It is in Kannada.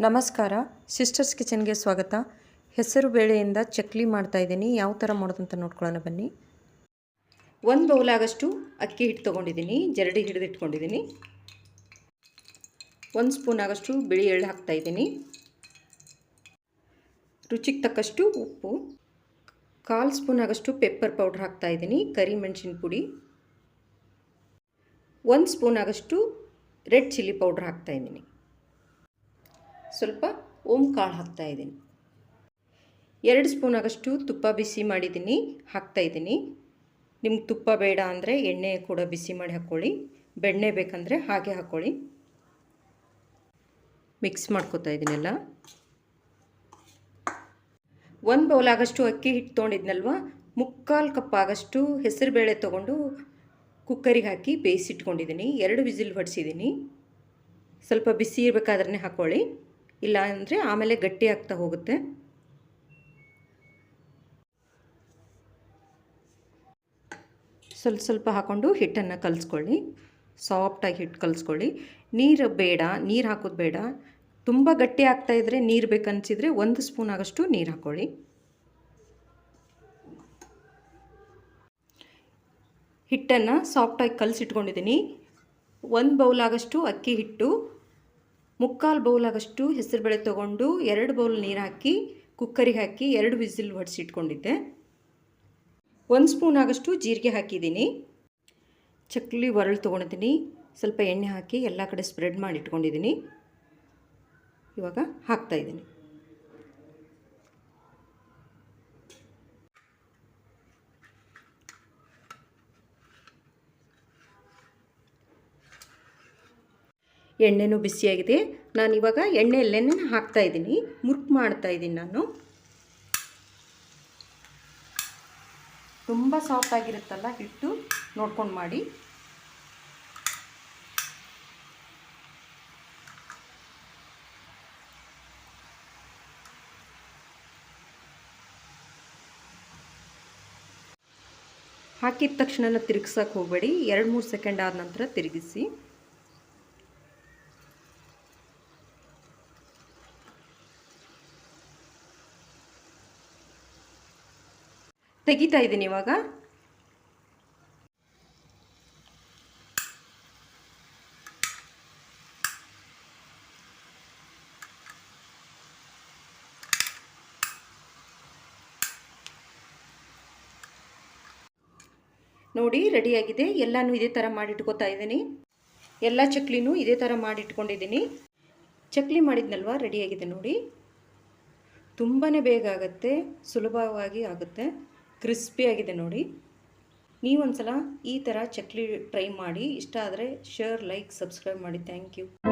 ನಮಸ್ಕಾರ, ಸಿಸ್ಟರ್ಸ್ ಕಿಚನ್ಗೆ ಸ್ವಾಗತ. ಹೆಸರು ಬೇಳೆಯಿಂದ ಚಕ್ಲಿ ಮಾಡ್ತಾಯಿದ್ದೀನಿ. ಯಾವ ಥರ ಮಾಡೋದಂತ ನೋಡ್ಕೊಳ್ಳೋಣ ಬನ್ನಿ. 1 ಬೌಲಾಗಷ್ಟು ಅಕ್ಕಿ ಹಿಟ್ಟು ತೊಗೊಂಡಿದ್ದೀನಿ, ಜರಡಿ ಹಿಡಿದಿಟ್ಕೊಂಡಿದ್ದೀನಿ. 1 ಸ್ಪೂನ್ ಆಗಷ್ಟು ಬಿಳಿ ಎಳ್ಳು ಹಾಕ್ತಾಯಿದ್ದೀನಿ. ರುಚಿಗೆ ತಕ್ಕಷ್ಟು ಉಪ್ಪು, 1/4 ಸ್ಪೂನ್ ಆಗಷ್ಟು ಪೆಪ್ಪರ್ ಪೌಡ್ರ್ ಹಾಕ್ತಾಯಿದ್ದೀನಿ, ಕರಿಮೆಣಸಿನ ಪುಡಿ, 1 ಸ್ಪೂನ್ ಆಗಷ್ಟು ರೆಡ್ ಚಿಲ್ಲಿ ಪೌಡ್ರ್ ಹಾಕ್ತಾಯಿದ್ದೀನಿ, ಸ್ವಲ್ಪ ಓಮ್ ಕಾಳು ಹಾಕ್ತಾಯಿದ್ದೀನಿ, 2 ಸ್ಪೂನ್ ಆಗಷ್ಟು ತುಪ್ಪ ಬಿಸಿ ಮಾಡಿದ್ದೀನಿ ಹಾಕ್ತಾಯಿದ್ದೀನಿ. ನಿಮ್ಗೆ ತುಪ್ಪ ಬೇಡ ಅಂದರೆ ಎಣ್ಣೆ ಕೂಡ ಬಿಸಿ ಮಾಡಿ ಹಾಕ್ಕೊಳ್ಳಿ, ಬೆಣ್ಣೆ ಬೇಕಂದರೆ ಹಾಗೆ ಹಾಕ್ಕೊಳ್ಳಿ. ಮಿಕ್ಸ್ ಮಾಡ್ಕೊತಾ ಇದ್ದೀನೆಲ್ಲ. 1 ಬೌಲ್ ಆಗಷ್ಟು ಅಕ್ಕಿ ಹಿಟ್ಟು ತೊಗೊಂಡಿದ್ನಲ್ವ, 3/4 ಕಪ್ ಆಗಷ್ಟು ಹೆಸರುಬೇಳೆ ತೊಗೊಂಡು ಕುಕ್ಕರಿಗೆ ಹಾಕಿ ಬೇಯಿಸಿಟ್ಕೊಂಡಿದ್ದೀನಿ. 2 ವಿಸಿಲ್ ಹೊಡಿಸಿದ್ದೀನಿ. ಸ್ವಲ್ಪ ಬಿಸಿ ಇರಬೇಕಾದ್ರೆ ಹಾಕ್ಕೊಳ್ಳಿ, ಇಲ್ಲ ಅಂದರೆ ಆಮೇಲೆ ಗಟ್ಟಿ ಆಗ್ತಾ ಹೋಗುತ್ತೆ. ಸ್ವಲ್ಪ ಹಾಕ್ಕೊಂಡು ಹಿಟ್ಟನ್ನು ಕಲಿಸ್ಕೊಳ್ಳಿ. ಸಾಫ್ಟಾಗಿ ಹಿಟ್ಟು ಕಲಿಸ್ಕೊಳ್ಳಿ. ನೀರು ಬೇಡ, ನೀರು ಹಾಕೋದು ಬೇಡ. ತುಂಬ ಗಟ್ಟಿ ಆಗ್ತಾಯಿದ್ರೆ ನೀರು ಬೇಕನ್ಸಿದ್ರೆ 1 ಸ್ಪೂನ್ ಆಗಷ್ಟು ನೀರು ಹಾಕ್ಕೊಳ್ಳಿ. ಹಿಟ್ಟನ್ನು ಸಾಫ್ಟಾಗಿ ಕಲಸಿಟ್ಕೊಂಡಿದ್ದೀನಿ. 1 ಬೌಲ್ ಆಗಷ್ಟು ಅಕ್ಕಿ ಹಿಟ್ಟು, 3/4 ಬೌಲ್ ಆಗಷ್ಟು ಹೆಸರುಬೇಳೆ ತೊಗೊಂಡು 2 ಬೌಲ್ ನೀರು ಹಾಕಿ ಕುಕ್ಕರಿಗೆ ಹಾಕಿ 2 ವಿಸಿಲ್ ಹೊಡಿಸಿಟ್ಕೊಂಡಿದ್ದೆ. 1 ಸ್ಪೂನ್ ಆಗಷ್ಟು ಜೀರಿಗೆ ಹಾಕಿದ್ದೀನಿ. ಚಕ್ಲಿ ಒರಳು ತೊಗೊಂಡಿದ್ದೀನಿ. ಸ್ವಲ್ಪ ಎಣ್ಣೆ ಹಾಕಿ ಎಲ್ಲ ಕಡೆ ಸ್ಪ್ರೆಡ್ ಮಾಡಿ ಇಟ್ಕೊಂಡಿದ್ದೀನಿ. ಇವಾಗ ಹಾಕ್ತಾಯಿದ್ದೀನಿ. ಎಣ್ಣೆನೂ ಬಿಸಿಯಾಗಿದೆ. ನಾನಿವಾಗ ಎಣ್ಣೆಯಲ್ಲೇ ಹಾಕ್ತಾಯಿದ್ದೀನಿ, ಮುರುಕು ಮಾಡ್ತಾಯಿದ್ದೀನಿ. ನಾನು ತುಂಬ ಸಾಫ್ಟಾಗಿರುತ್ತಲ್ಲ ಹಿಟ್ಟು, ನೋಡ್ಕೊಂಡು ಮಾಡಿ. ಹಾಕಿದ ತಕ್ಷಣ ತಿರುಗಿಸೋಕೆ ಹೋಗಬೇಡಿ, 2-3 ಸೆಕೆಂಡ್ ಆದ ನಂತರ ತಿರುಗಿಸಿ. ತೆಗಿತಾ ಇದ್ದೀನಿ ಇವಾಗ. ನೋಡಿ, ರೆಡಿಯಾಗಿದೆ. ಎಲ್ಲನೂ ಇದೇ ಥರ ಮಾಡಿಟ್ಕೋತಾ ಇದ್ದೀನಿ. ಎಲ್ಲ ಚಕ್ಲಿನೂ ಇದೇ ಥರ ಮಾಡಿಟ್ಕೊಂಡಿದ್ದೀನಿ. ಚಕ್ಲಿ ಮಾಡಿದ್ನಲ್ವ, ರೆಡಿಯಾಗಿದೆ ನೋಡಿ. ತುಂಬಾ ಬೇಗ ಆಗುತ್ತೆ, ಸುಲಭವಾಗಿ ಆಗುತ್ತೆ, ಕ್ರಿಸ್ಪಿಯಾಗಿದೆ ನೋಡಿ. ನೀವೊಂದ್ಸಲ ಈ ಥರ ಚಕ್ಲಿ ಟ್ರೈ ಮಾಡಿ. ಇಷ್ಟ ಆದರೆ ಶೇರ್, ಲೈಕ್, ಸಬ್ಸ್ಕ್ರೈಬ್ ಮಾಡಿ. Thank you.